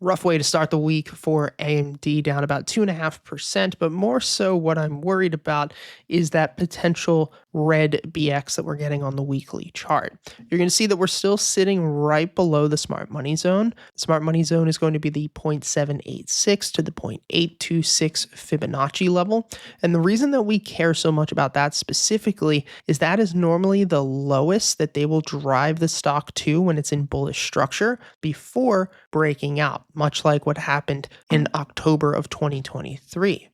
Rough way to start the week for AMD, down about 2.5%. But more so, what I'm worried about is that potential red BX that we're getting on the weekly chart. You're going to see that we're still sitting right below the smart money zone. The smart money zone is going to be the 0.786 to the 0.826 Fibonacci level. And the reason that we care so much about that specifically is that is normally the lowest that they will drive the stock to when it's in bullish structure before breaking out, much like what happened in October of 2023.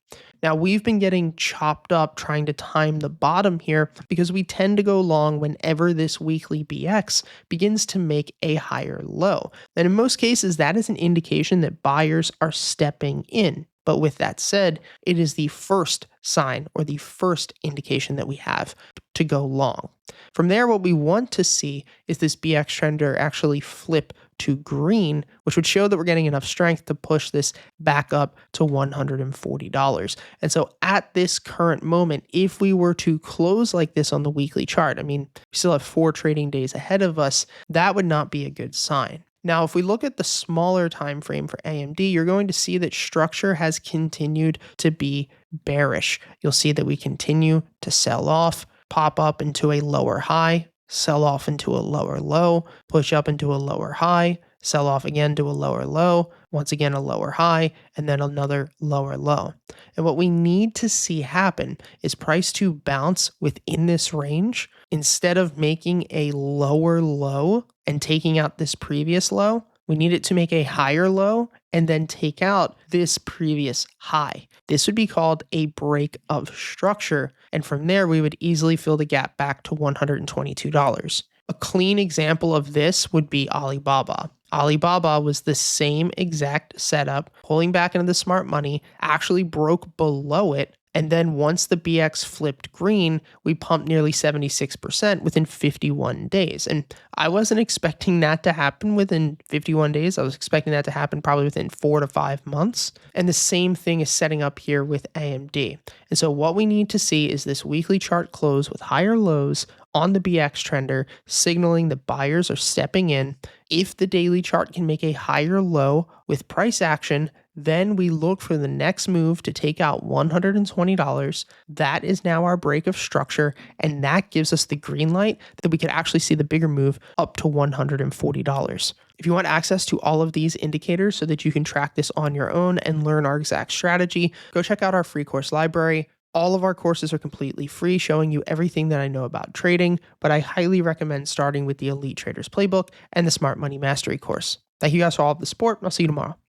Now, we've been getting chopped up trying to time the bottom here because we tend to go long whenever this weekly BX begins to make a higher low. And in most cases, that is an indication that buyers are stepping in. But with that said, it is the first sign or the first indication that we have to go long. From there, what we want to see is this BX trender actually flip to green, which would show that we're getting enough strength to push this back up to $140. And so at this current moment, if we were to close like this on the weekly chart, I mean, we still have 4 trading days ahead of us, that would not be a good sign. Now, if we look at the smaller time frame for AMD, you're going to see that structure has continued to be bearish. You'll see that we continue to sell off, pop up into a lower high, sell off into a lower low, push up into a lower high, sell off again to a lower low, once again a lower high, and then another lower low. And what we need to see happen is price to bounce within this range instead of making a lower low and taking out this previous low. We need it to make a higher low and then take out this previous high. This would be called a break of structure. And from there, we would easily fill the gap back to $122. A clean example of this would be Alibaba. Alibaba was the same exact setup, pulling back into the smart money, actually broke below it. And then once the BX flipped green, we pumped nearly 76% within 51 days. And I wasn't expecting that to happen within 51 days. I was expecting that to happen probably within 4 to 5 months. And the same thing is setting up here with AMD. And so what we need to see is this weekly chart close with higher lows on the BX trender, signaling that buyers are stepping in. If the daily chart can make a higher low with price action, then we look for the next move to take out $120. That is now our break of structure, and that gives us the green light that we could actually see the bigger move up to $140. If you want access to all of these indicators so that you can track this on your own and learn our exact strategy, go check out our free course library. All of our courses are completely free, showing you everything that I know about trading, but I highly recommend starting with the Elite Traders Playbook and the Smart Money Mastery course. Thank you guys for all of the support, and I'll see you tomorrow.